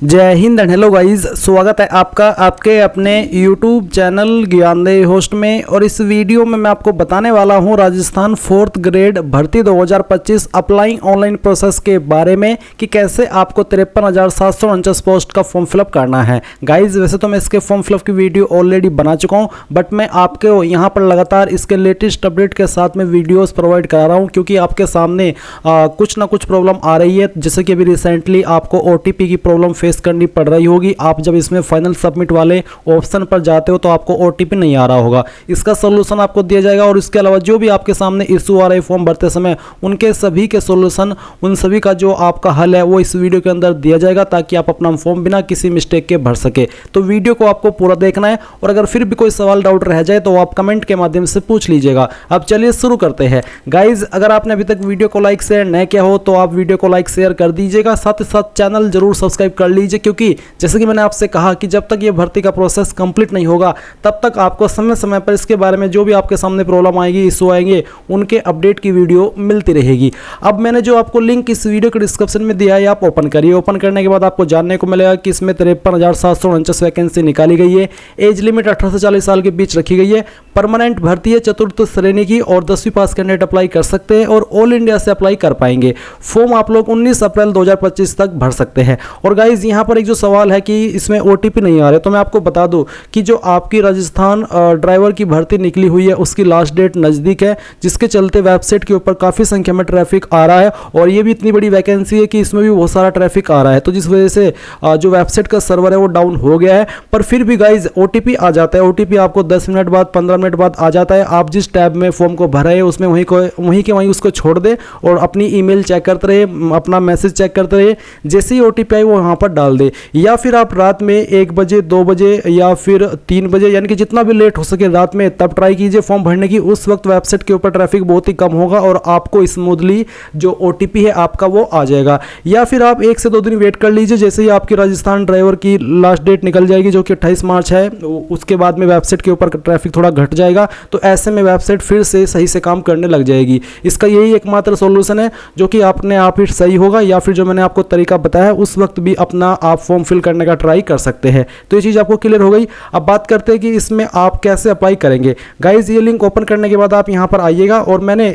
जय Hind and hello guys, स्वागत है आपका आपके अपने YouTube चैनल ज्ञानदेही होस्ट में। और इस वीडियो में मैं आपको बताने वाला हूं राजस्थान 4th ग्रेड भर्ती 2025 अप्लाइंग ऑनलाइन प्रोसेस के बारे में कि कैसे आपको 53,749 पोस्ट का फॉर्म फिलअप करना है। गाइस वैसे तो मैं इसके फॉर्म फिलअप की वीडियो ऑलरेडी बना चुका हूं, बट मैं आपको यहां पर लगातार इसके लेटेस्ट अपडेट के साथ में वीडियोस प्रोवाइड करा रहा हूं, क्योंकि आपके सामने कुछ ना कुछ प्रॉब्लम आ रही है। जैसे कि अभी रिसेंटली आपको OTP की प्रॉब्लम फेस करनी पड़ रही होगी। आप जब इसमें फाइनल सबमिट वाले ऑप्शन पर जाते हो तो आपको OTP नहीं आ रहा होगा। इसका सोल्यूशन आपको दिया जाएगा। और इसके अलावा जो भी आपके सामने इशू आ रहे फॉर्म भरते समय उनके सभी के सोल्यूशन, उन सभी का जो आपका हल है वो इस वीडियो के अंदर दिया जाएगा, ताकि आप अपना फॉर्म बिना किसी मिस्टेक के भर सके। तो वीडियो को आपको पूरा देखना है, और अगर फिर भी कोई सवाल डाउट रह जाए तो आप कमेंट के माध्यम से पूछ लीजिएगा। अब चलिए शुरू करते हैं। गाइज अगर आपने अभी तक वीडियो को लाइक शेयर नहीं किया हो तो आप वीडियो को लाइक शेयर कर दीजिएगा, साथ ही साथ चैनल जरूर सब्सक्राइब कर लीजिए, क्योंकि जैसे कि मैंने आपसे कहा कि जब तक ये भर्ती का प्रोसेस कंप्लीट नहीं होगा तब तक आपको समय समय पर इसके बारे में जो भी आपके सामने प्रॉब्लम आएगी, इशू आएंगे, उनके अपडेट की वीडियो मिलती रहेगी। अब मैंने जो आपको लिंक इस वीडियो के डिस्क्रिप्शन में दिया है, आप ओपन करिए। ओपन करने के बाद आपको जानने को मिलेगा कि इसमें 53,749 वैकेंसी निकाली गई है। एज लिमिट 18 से 40 साल के बीच रखी गई है। परमानेंट भर्ती है, चतुर्थ श्रेणी की, और 10वीं पास कैंडिडेट अप्लाई कर सकते हैं और ऑल इंडिया से अप्लाई कर पाएंगे। फॉर्म आप लोग 19 अप्रैल 2025 तक भर सकते हैं। और गाइज यहाँ पर एक जो सवाल है कि इसमें OTP नहीं आ रहे, तो मैं आपको बता दूं कि जो आपकी राजस्थान ड्राइवर की भर्ती निकली हुई है उसकी लास्ट डेट नज़दीक है, जिसके चलते वेबसाइट के ऊपर काफ़ी संख्या में ट्रैफिक आ रहा है। और ये भी इतनी बड़ी वैकेंसी है कि इसमें भी बहुत सारा ट्रैफिक आ रहा है, तो जिस वजह से जो वेबसाइट का सर्वर है वो डाउन हो गया है। पर फिर भी गाइज OTP आ जाता है। OTP आपको 10 मिनट बाद, 15 मिनट बाद आ जाता है। आप जिस टैब में फॉर्म को भरा है उसमें वहीं के वहीं उसको छोड़ दे और अपनी ईमेल चेक करते रहे, अपना मैसेज चेक करते रहे। जैसे ही OTP आई वो वहाँ पर डाल दे, या फिर आप रात में 1 बजे, 2 बजे या फिर 3 बजे, यानी कि जितना भी लेट हो सके रात में, तब ट्राई कीजिए फॉर्म भरने की। उस वक्त वेबसाइट के ऊपर ट्रैफिक बहुत ही कम होगा और आपको स्मूथली जो OTP है आपका वो आ जाएगा। या फिर आप 1 से 2 दिन वेट कर लीजिए। जैसे ही आपकी राजस्थान ड्राइवर की लास्ट डेट निकल जाएगी जो कि 28 मार्च है, उसके बाद में वेबसाइट के ऊपर ट्रैफिक थोड़ा घट जाएगा, तो ऐसे में वेबसाइट फिर से सही से काम करने लग जाएगी। इसका यही एकमात्र सॉल्यूशन है जो कि अपने आप ही सही होगा, या फिर जो मैंने आपको तरीका बताया उस वक्त भी अपना आप फॉर्म फिल करने का ट्राई कर सकते हैं। तो ये चीज़ आपको क्लियर हो गई। अब बात करते हैं कि इसमें आप कैसे अप्लाई करेंगे। गाइज ये लिंक ओपन करने के बाद आप यहाँ पर आइएगा, और मैंने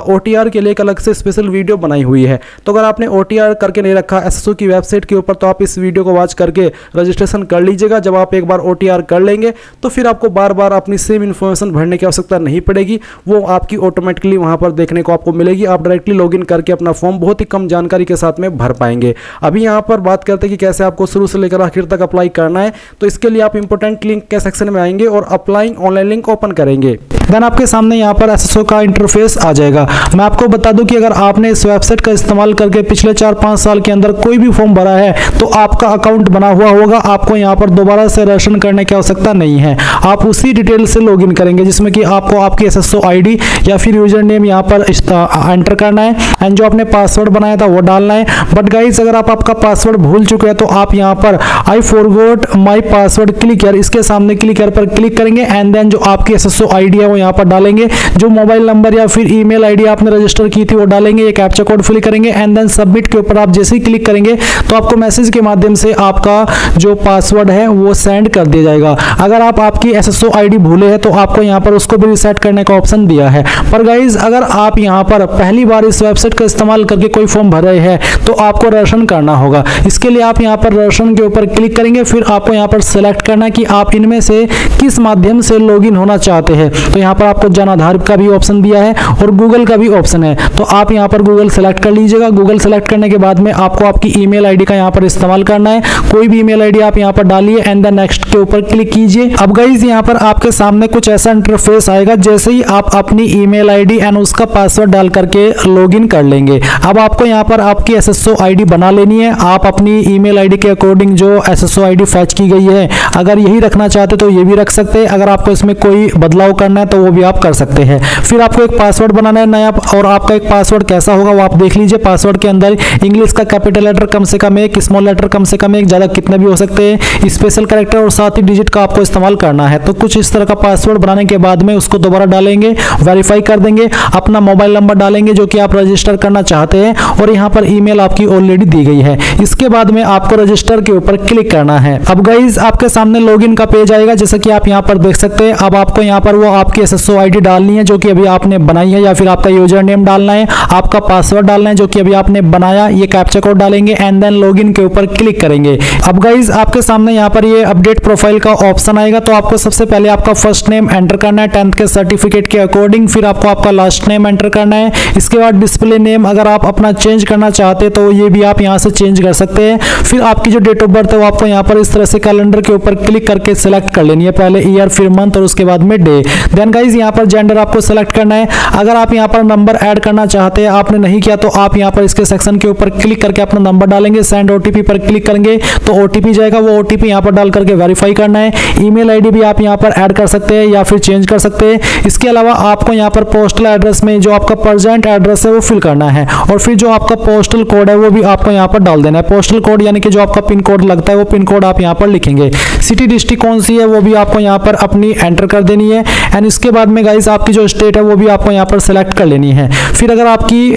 OTR के लिए एक अलग से स्पेशल वीडियो बनाई हुई है। तो अगर आपने OTR करके नहीं रखा SSO की वेबसाइट के ऊपर, तो आप इस वीडियो को वॉच करके रजिस्ट्रेशन कर लीजिएगा। जब आप एक बार OTR कर लेंगे तो फिर आपको बार बार अपनी सेम इन्फॉर्मेशन भरने की आवश्यकता नहीं पड़ेगी, वो आपकी ऑटोमेटिकली वहाँ पर देखने को आपको मिलेगी। आप डायरेक्टली लॉगिन करके अपना फॉर्म बहुत ही कम जानकारी के साथ में भर पाएंगे। अभी यहाँ पर बात करते हैं कि कैसे आपको शुरू से लेकर आखिर तक अप्लाई करना है। तो इसके लिए आप इंपॉर्टेंट लिंक के सेक्शन में आएंगे और अप्लाइंग ऑनलाइन लिंक ओपन करेंगे। देन आपके सामने यहाँ पर SSO का इंटरफेस आ जाएगा। मैं आपको बता दूं कि अगर आपने इस वेबसाइट का इस्तेमाल करके पिछले 4-5 साल के अंदर कोई भी फॉर्म भरा है तो आपका अकाउंट बना हुआ होगा। आपको यहाँ पर दोबारा से रजिस्ट्रेशन करने की आवश्यकता नहीं है। आप उसी डिटेल से लॉगिन करेंगे जिसमें कि आपको आपकी SSO ID या फिर यूजर नेम यहाँ पर एंटर करना है, एंड जो आपने पासवर्ड बनाया था वो डालना है। बट गाइस अगर आप आपका पासवर्ड भूल चुके हैं तो आप यहाँ पर I forgot my password click here, इसके सामने क्लिक हियर पर क्लिक करेंगे, एंड देन जो आपकी SSO ID है वो यहाँ पर डालेंगे। जो मोबाइल नंबर या फिर ईमेल ID आपने रजिस्टर की थी वो डालेंगे, ये कैप्चा कोड फिल करेंगे, एंड देन सबमिट के ऊपर आप जैसे ही क्लिक करेंगे तो आपको मैसेज के माध्यम से आपका जो पासवर्ड है वो सेंड कर दिया जाएगा। अगर आप आपकी SSO ID भूले हैं तो आपको यहाँ पर उसको भी रिसेट करने का ऑप्शन दिया है। पर गाइज अगर आप यहाँ पर पहली बार इस वेबसाइट का इस्तेमाल करके कोई फॉर्म भर रहे हैं तो आपको रजिस्ट्रेशन करना होगा। इसके लिए आप यहाँ पर रजिस्ट्रेशन के ऊपर क्लिक करेंगे, फिर आपको यहाँ पर सेलेक्ट करना कि आप इनमें से किस माध्यम से लॉगिन होना चाहते हैं। तो यहाँ पर आपको जन आधार का भी ऑप्शन दिया है और गूगल का भी ऑप्शन है, तो आप यहाँ पर गूगल सेलेक्ट कर लीजिएगा। गूगल सेलेक्ट करने के बाद में आपको आपकी ईमेल ID का यहाँ पर इस्तेमाल करना है। कोई भी ईमेल ID आप यहाँ पर डालिए, एंड देन नेक्स्ट के ऊपर क्लिक कीजिए। अब गाइस यहाँ पर आपके सामने कुछ ऐसा इंटरफेस आएगा। जैसे ही आप अपनी ईमेल ID एंड उसका पासवर्ड डाल करके लॉगिन कर लेंगे, अब आपको यहाँ पर आपकी SSO ID बना लेनी है। आप अपनी ईमेल ID के अकॉर्डिंग जो SSO ID फैच की गई है, अगर यही रखना चाहते तो ये भी रख सकते हैं। अगर आपको इसमें कोई बदलाव करना है तो वो भी आप कर सकते हैं। फिर आपको एक पासवर्ड बनाना है नया, और आपका एक पासवर्ड कैसा होगा वो आप देख लीजिए। पासवर्ड के अंदर इंग्लिश का कैपिटल लेटर कम से कम एक, स्मॉल लेटर कम से कम एक, ज़्यादा कितने भी हो सकते हैं, स्पेशल कैरेक्टर और साथ ही डिजिट का आपको इस्तेमाल करना है। तो कुछ इस तरह का पासवर्ड बनाने के बाद में उसको दोबारा डालेंगे, वेरीफाई कर देंगे, अपना मोबाइल नंबर डालेंगे जो कि आप रजिस्टर करना चाहते हैं, और यहाँ पर ईमेल आपकी ऑलरेडी दी गई है। इसके बाद में आपको रजिस्टर के ऊपर क्लिक करना है। अब गाइज आपके सामने लॉगिन का पेज आएगा, जैसा कि आप यहाँ पर देख सकते हैं। अब आपको यहाँ पर वो आपकी SSO ID डालनी है जो कि अभी आपने बनाई है, या फिर आपका यूजर नेम डालना है, आपका पासवर्ड डालना है जो कि अभी आपने बनाया, ये कैप्चा कोड डालेंगे एंड देन लॉगिन के ऊपर क्लिक करेंगे। अब गाइज आपके सामने यहाँ पर ये अपडेट प्रोफाइल का ऑप्शन आएगा। तो आपको सबसे पहले आपका फर्स्ट नेम एंटर करना है 10th के सर्टिफिकेट के अकॉर्डिंग, फिर आपको आपका लास्ट नेम एंटर करना है। इसके बाद डिस्प्ले नेम अगर आप अपना चेंज करना चाहते हैं तो ये भी आप यहाँ से चेंज कर सकते हैं। फिर आपकी जो डेट ऑफ बर्थ है वो आपको यहाँ पर इस तरह से कैलेंडर के ऊपर क्लिक करके सिलेक्ट कर लेनी है, पहले ईयर फिर मंथ और उसके बाद में डे। देन गाइज यहाँ पर जेंडर आपको सिलेक्ट करना है। अगर आप यहाँ पर नंबर ऐड करना चाहते हैं, आपने नहीं किया तो आप यहाँ पर इसके सेक्शन के ऊपर क्लिक करके अपना नंबर डालेंगे, सेंड OTP पर क्लिक करेंगे तो OTP जाएगा, वो OTP यहाँ पर डाल करके वेरीफाई करना है। ईमेल ID भी आप यहाँ पर ऐड कर सकते हैं या फिर चेंज कर सकते हैं। इसके अलावा आपको यहाँ पर पोस्टल एड्रेस में जो आपका प्रेजेंट एड्रेस है वो फिल करना है, और फिर जो आपका पोस्टल कोड है वो भी आपको यहाँ पर डाल देना है। पोस्टल कोड यानी कि जो आपका पिन कोड लगता है वो पिन कोड आप यहाँ पर लिखेंगे। सिटी डिस्ट्रिक्ट कौन सी है वो भी आपको यहाँ पर अपनी एंटर कर देनी है। एंड इसके बाद में गाइस आपकी जो स्टेट है वो भी आपको यहाँ पर सेलेक्ट कर लेनी है। फिर अगर आपकी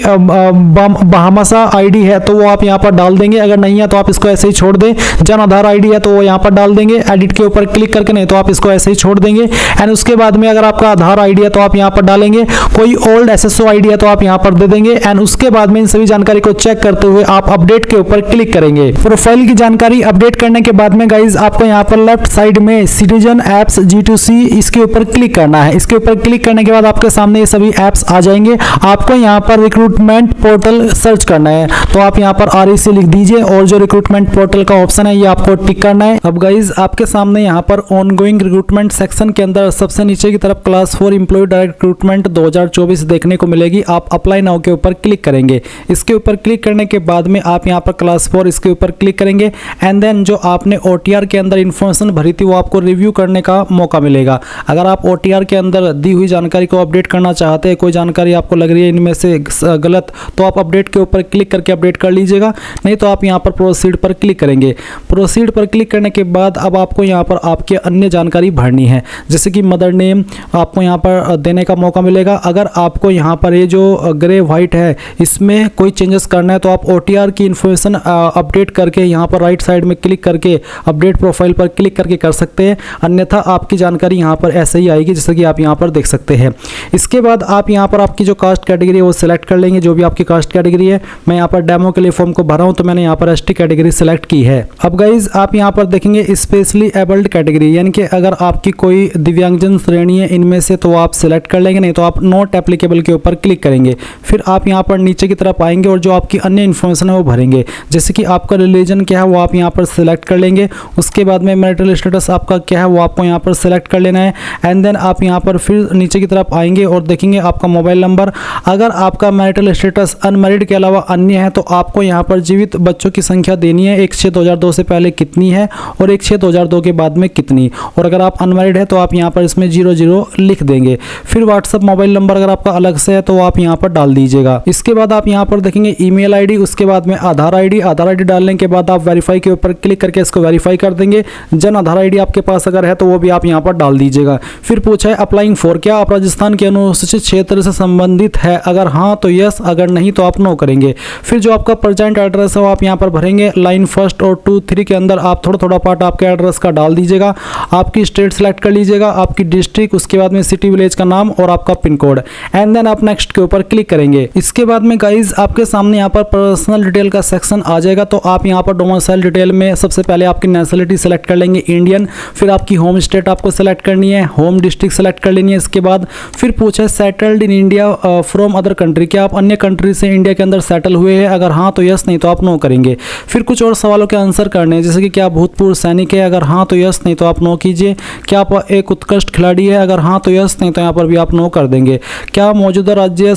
बहामासा ID है तो वो आप यहाँ पर डाल देंगे, अगर नहीं है तो आप इसको ऐसे ही छोड़ दें। जन आधार ID है तो वो यहाँ पर डाल देंगे एडिट के ऊपर क्लिक करके, नहीं तो आप इसको ऐसे ही छोड़ देंगे। एंड उसके बाद में अगर आपका आधार ID है तो आप यहाँ पर डालेंगे, कोई ओल्ड SSO ID है तो आप यहाँ पर दे देंगे। एंड उसके बाद में इन सभी जानकारी को चेक करते हुए आप अपडेट के ऊपर क्लिक करेंगे। प्रोफाइल की जानकारी अपडेट करने के बाद में गाइज आपको यहाँ पर लेफ्ट साइड में सिटीजन एप्स G2C इसके ऊपर क्लिक करना है। इसके ऊपर क्लिक करने के बाद आपके सामने ये सभी एप्स आ जाएंगे। आपको यहाँ पर रिक्रूटमेंट पोर्टल सर्च करना है, तो आप यहाँ पर REC लिख दीजिए और जो रिक्रूटमेंट पोर्टल का ऑप्शन है ये आपको टिक करना है। अब गाइज आपके सामने यहाँ पर ऑनगोइंग रिक्रूटमेंट सेक्शन के अंदर सबसे नीचे की तरफ क्लास 4 एम्प्लॉय डायरेक्ट रिक्रूटमेंट 2024 देखने को मिलेगी। आप अप्लाई नाउ के ऊपर क्लिक करेंगे। इसके ऊपर क्लिक करने के बाद में आप यहाँ पर क्लास 4 इसके ऊपर क्लिक करेंगे एंड देन जो आपने OTR के अंदर इन्फॉर्मेशन भरी थी वो आपको रिव्यू करने का मौका मिलेगा। अगर आप OTR के अंदर दी हुई जानकारी को अपडेट करना चाहते हैं, कोई जानकारी आपको लग रही है इनमें से गलत, तो आप अपडेट के ऊपर क्लिक करके अपडेट कर लीजिएगा, नहीं तो आप यहाँ पर प्रोसीड पर क्लिक करेंगे। प्रोसीड पर क्लिक करने के बाद अब आपको यहाँ पर आपकी अन्य जानकारी भरनी है, जैसे कि मदर नेम आपको यहाँ पर देने का मौका मिलेगा। अगर आपको यहाँ पर ये जो ग्रे वाइट है इसमें कोई चेंजेस करना है तो आप OTR की इन्फॉर्मेशन अपडेट करके यहाँ पर राइट साइड में क्लिक करके अपडेट प्रोफाइल पर क्लिक करके कर सकते हैं, अन्यथा आपकी जानकारी यहाँ पर ऐसे ही आएगी जैसे कि आप यहाँ पर देख सकते हैं। इसके बाद आप यहाँ पर आपकी जो कास्ट कैटेगरी है वो सिलेक्ट कर लेंगे, जो भी आपकी कास्ट कैटेगरी है। मैं यहाँ पर डेमो के लिए फॉर्म को भरा हूँ तो मैंने यहाँ पर ST कैटेगरी सिलेक्ट की है। अब गाइज आप यहाँ पर देखेंगे स्पेशली एबल्ड कैटेगरी, यानी कि अगर आपकी कोई दिव्यांगजन श्रेणी है इनमें से तो आप सिलेक्ट कर लेंगे, नहीं तो आप नॉट एप्लीकेबल के ऊपर क्लिक करेंगे। फिर आप यहाँ पर नीचे की तरफ आएंगे और जो आपकी अन्य इन्फॉर्मेशन है वो भरेंगे, जैसे कि आपका रिलीजन क्या है वो आप यहाँ पर सिलेक्ट कर लेंगे। उसके बाद में मैरिटल स्टेटस आपका क्या है वो आपको यहाँ पर सिलेक्ट कर लेना है। एंड देन आप यहाँ पर फिर नीचे की तरफ आएंगे और देखेंगे आपका मोबाइल नंबर। अगर आपका मैरिटल स्टेटस अनमैरिड के अलावा अन्य है तो आपको यहाँ पर जीवित बच्चों की संख्या देनी है, 1/6/2002 से पहले कितनी है और 1/6/2002 के बाद में कितनी। और अगर आप अनमैरिड है तो आप यहाँ पर इसमें 00 लिख देंगे। फिर व्हाट्सअप मोबाइल नंबर अगर आपका अलग से है तो आप यहाँ पर डाल दीजिएगा। इसके बाद आप यहाँ पर देखेंगे ईमेल ID, उसके बाद में आधार ID डालने के बाद आप वेरीफाई के ऊपर क्लिक करके इसको वेरीफाई कर देंगे। जन आधार ID आपके पास अगर है तो वो भी आप यहाँ पर डाल दीजिएगा। फिर पूछा है अप्लाइंग फॉर, क्या आप राजस्थान के अनुसूचित क्षेत्र से संबंधित है, अगर हाँ तो यस, अगर नहीं तो आप नो करेंगे। फिर जो आपका प्रेजेंट एड्रेस है वो आप यहाँ पर भरेंगे। लाइन 1 और 2, 3 के अंदर आप थोड़ा पार्ट आपके एड्रेस का डाल दीजिएगा। आपकी स्टेट सेलेक्ट कर लीजिएगा, आपकी डिस्ट्रिक्ट, उसके बाद में सिटी विलेज का नाम और आपका पिन कोड। एंड देन आप नेक्स्ट के ऊपर क्लिक करेंगे। इसके बाद में गाइज आपके सामने यहाँ पर पर्सनल डिटेल का सेक्शन आ जाएगा। तो आप यहाँ पर डोमिसाइल डिटेल में सबसे पहले आपकी नेशनलिटी सेलेक्ट कर लेंगे इंडियन, फिर आपकी होम स्टेट आपको सेलेक्ट करनी है, होम डिस्ट्रिक्ट सेलेक्ट कर लेनी है। इसके बाद फिर पूछा है settled in India from other country, क्या आप अन्य कंट्री से इंडिया के अंदर सेटल हुए हैं, अगर हाँ तो यस, नहीं तो आप नो करेंगे। फिर कुछ और सवालों के आंसर करने हैं, जैसे कि क्या भूतपूर्व सैनिक है, अगर हाँ तो यस, नहीं तो आप नो कीजिए। क्या आप एक उत्कृष्ट खिलाड़ी है, अगर हाँ तो यस, नहीं तो यहाँ पर भी आप नो कर देंगे। क्या मौजूदा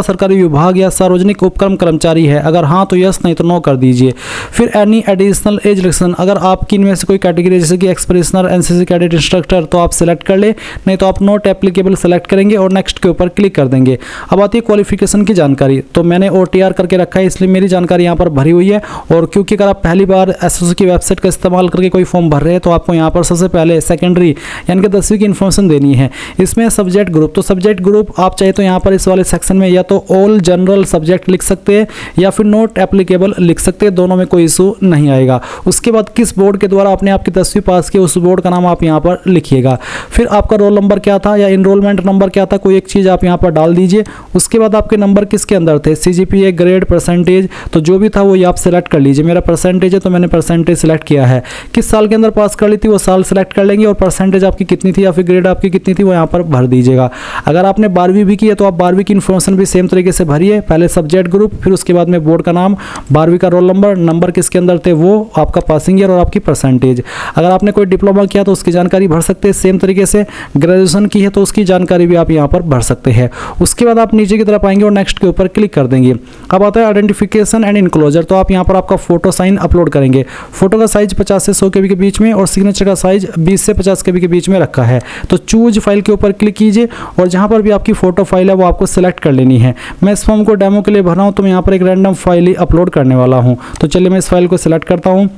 सरकारी विभाग या सार्वजनिक उपक्रम कर्मचारी है, अगर हाँ तो यस, नहीं तो नो कर दीजिए। फिर एनी एडिशनल एज रिस्ट्रिक्शन, अगर आपकी इनमें से कोई कैटेगरी जैसे कि एक्सप्रेशनर, NCC कैडेट, इंस्ट्रक्टर तो आप सिलेक्ट कर ले। करेंगे, नहीं तो आप नॉट एप्लीकेबल सेलेक्ट करेंगे और नेक्स्ट के ऊपर क्लिक कर देंगे। अब आती है क्वालिफिकेशन की जानकारी। तो मैंने OTR करके रखा है, इसलिए मेरी जानकारी यहाँ पर भरी हुई है। और क्योंकि अगर आप पहली बार एसएससी की वेबसाइट का इस्तेमाल करके कोई फॉर्म भर रहे हैं तो आपको यहाँ पर सबसे पहले सेकेंडरी यानी कि 10वीं की इन्फॉर्मेशन देनी है। इसमें सब्जेक्ट ग्रुप, तो सब्जेक्ट ग्रुप आप चाहे तो यहाँ पर इस वाले सेक्शन में या तो ऑल जनरल सब्जेक्ट लिख सकते हैं या फिर नॉट एप्लीकेबल लिख सकते हैं, दोनों में कोई इशू नहीं आएगा। उसके बाद किस बोर्ड के द्वारा आपने आपकी 10वीं पास की उस बोर्ड का नाम आप यहाँ पर लिखिएगा। फिर आपका रोल नंबर क्या था या इनरोलमेंट नंबर क्या था, कोई एक चीज़ आप यहाँ पर डाल दीजिए। उसके बाद आपके नंबर किसके अंदर थे, CGPA, ग्रेड, परसेंटेज, तो जो भी था वो आप सेलेक्ट कर लीजिए। मेरा परसेंटेज है तो मैंने परसेंटेज सेलेक्ट किया है। किस साल के अंदर पास कर ली थी वो साल सेलेक्ट कर लेंगे और परसेंटेज आपकी कितनी थी या फिर ग्रेड आपकी कितनी थी वो यहाँ पर भर दीजिएगा। अगर आपने 12वीं भी की है तो आप 12वीं की इन्फॉर्मेशन भी सेम तरीके से भरिए, पहले सब्जेक्ट ग्रुप, फिर उसके बाद में बोर्ड का नाम, 12वीं का रोल नंबर, नंबर किसके अंदर थे वो, आपका पासिंग ईयर और आपकी परसेंटेज। अगर आपने कोई डिप्लोमा किया तो उसकी जानकारी भर सकते हैं सेम तरीके से, ग्रेजुएशन की है तो उसकी जानकारी भी आप यहाँ पर भर सकते हैं। उसके बाद आप नीचे की तरफ आएंगे और नेक्स्ट के ऊपर क्लिक कर देंगे। अब आता है आइडेंटिफिकेशन एंड इनक्लोजर। तो आप यहाँ पर आपका फोटो साइन अपलोड करेंगे। फोटो का साइज 50 से 100 KB के बीच में और सिग्नेचर का साइज 20 से 50 KB के बीच में रखा है। तो चूज फाइल के ऊपर क्लिक कीजिए और जहाँ पर भी आपकी फोटो फाइल है वो आपको सिलेक्ट कर लेनी है। मैं इस फॉर्म को डेमो के लिए भर रहा हूँ तो मैं यहाँ पर एक रैंडम फाइल ही अपलोड करने वाला हूँ। तो चलिए मैं इस फाइल को सिलेक्ट करता हूँ,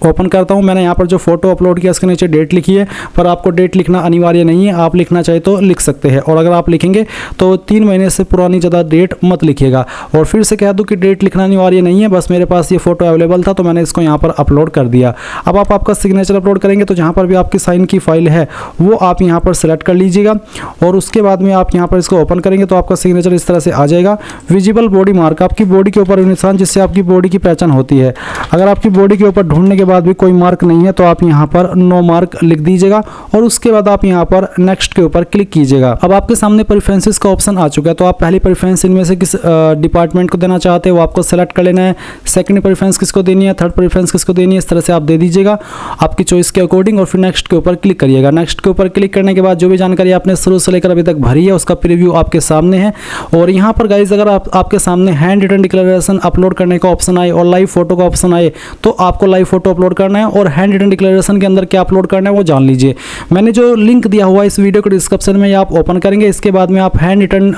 ओपन करता हूं। मैंने यहाँ पर जो फोटो अपलोड किया इसके नीचे डेट लिखी है, पर आपको डेट लिखना अनिवार्य नहीं है, आप लिखना चाहे तो लिख सकते हैं। और अगर आप लिखेंगे तो 3 महीने से पुरानी ज़्यादा डेट मत लिखिएगा। और फिर से कह दूं कि डेट लिखना अनिवार्य नहीं है, बस मेरे पास ये फोटो अवेलेबल था तो मैंने इसको यहाँ पर अपलोड कर दिया। अब आप आपका सिग्नेचर अपलोड करेंगे तो जहाँ पर भी आपकी साइन की फाइल है वो आप यहाँ पर सेलेक्ट कर लीजिएगा और उसके बाद में आप यहाँ पर इसको ओपन करेंगे तो आपका सिग्नेचर इस तरह से आ जाएगा। विजिबल बॉडी मार्क, आपकी बॉडी के ऊपर निशान जिससे आपकी बॉडी की पहचान होती है। अगर आपकी बॉडी के ऊपर ढूंढने के बाद भी कोई मार्क नहीं है तो आप यहाँ पर नो मार्क लिख दीजिएगा और उसके बाद आप यहाँ पर नेक्स्ट के ऊपर क्लिक कीजिएगा। अब आपके सामने प्रेफरेंसेस का ऑप्शन आ चुका है। तो आप पहली प्रेफरेंस इनमें से किस डिपार्टमेंट को देना चाहते हैं वो आपको सेलेक्ट कर लेना है। सेकंड प्रेफरेंस किसको देनी है, थर्ड प्रेफरेंस किसको देनी है, इस तरह से आप दे दीजिएगा आपकी चॉइस के अकॉर्डिंग और फिर नेक्स्ट के ऊपर क्लिक करिएगा। नेक्स्ट के ऊपर क्लिक करने के बाद जो भी जानकारी आपने शुरू से लेकर अभी तक भरी है उसका प्रीव्यू आपके सामने है। और यहाँ पर गाइज अगर आपके सामने हैंड रिटन डिक्लेरेशन अपलोड करने का ऑप्शन आए और लाइव फोटो का ऑप्शन आए तो आपको लाइव फोटो अपलोड करना है और हैंड रिटन डिक्लेरेशन के अंदर क्या अपलोड करना है वो जान लीजिए। मैंने जो लिंक दिया हुआ है इस वीडियो के डिस्क्रिप्शन में आप ओपन करेंगे, इसके बाद में आप हैंड रिटन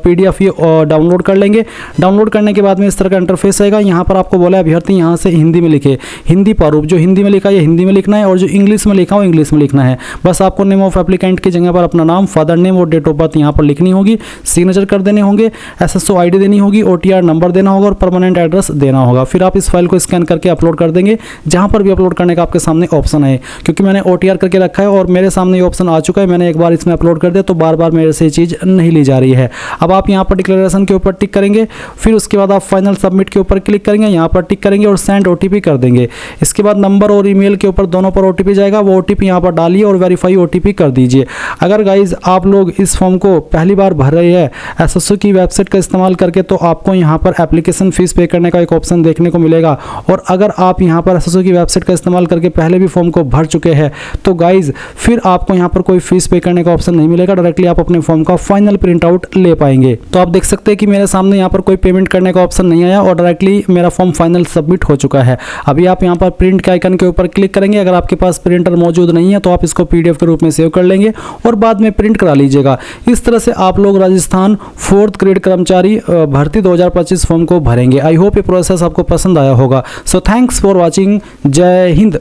PDF ये डाउनलोड कर लेंगे। डाउनलोड करने के बाद में इस तरह का इंटरफेस आएगा। यहाँ पर आपको बोला है अभ्यर्थी यहाँ से हिंदी में लिखे, हिंदी प्रारूप, जो हिंदी में लिखा है हिंदी में लिखना है और जो इंग्लिश में लिखा हो इंग्लिश में लिखना है। बस आपको नेम ऑफ एप्लीकेंट की जगह पर अपना नाम, फादर नेम और डेट ऑफ बर्थ यहाँ पर लिखनी होगी, सिग्नेचर कर देने होंगे, SSO ID देनी होगी, OTR नंबर देना होगा और परमानेंट एड्रेस देना होगा। फिर आप इस फाइल को स्कैन करके अपलोड कर देंगे जहाँ पर भी अपलोड करने का आपके सामने ऑप्शन है। क्योंकि मैंने OTR करके रखा है और मेरे सामने ये ऑप्शन आ चुका है, मैंने एक बार इसमें अपलोड कर दिया तो बार बार मेरे से ये चीज़ नहीं ली जा रही है। अब आप यहाँ पर डिक्लेरेशन के ऊपर टिक करेंगे, फिर उसके बाद आप फाइनल सबमिट के ऊपर क्लिक करेंगे, यहाँ पर टिक करेंगे और सेंड OTP कर देंगे। इसके बाद नंबर और ईमेल के ऊपर दोनों पर OTP जाएगा, वो OTP यहाँ पर डालिए और वेरीफाई OTP कर दीजिए। अगर गाइज आप लोग इस फॉर्म को पहली बार भर रहे हैं SSO की वेबसाइट का इस्तेमाल करके तो आपको यहाँ पर एप्लीकेशन फीस पे करने का एक ऑप्शन देखने को मिलेगा। और अगर आप यहाँ पर SSO की वेबसाइट का इस्तेमाल करके पहले भी फॉर्म को भर चुके हैं तो गाइज फिर आपको यहाँ पर कोई फीस पे करने का ऑप्शन नहीं मिलेगा, डायरेक्टली आप अपने फॉर्म का फाइनल प्रिंट आउट ले पाएंगे। तो आप देख सकते हैं कि मेरे सामने यहाँ पर कोई पेमेंट करने का ऑप्शन नहीं आया और डायरेक्टली मेरा फॉर्म फाइनल सबमिट हो चुका है। अभी आप यहाँ पर प्रिंट के आइकन के ऊपर क्लिक करेंगे। अगर आपके पास प्रिंटर मौजूद नहीं है तो आप इसको PDF के रूप में सेव कर लेंगे और बाद में प्रिंट करा लीजिएगा। इस तरह से आप लोग राजस्थान 4th ग्रेड कर्मचारी भर्ती 2025 फॉर्म को भरेंगे। आई होप ये प्रोसेस आपको पसंद आया होगा। So thanks for watching. जय हिंद।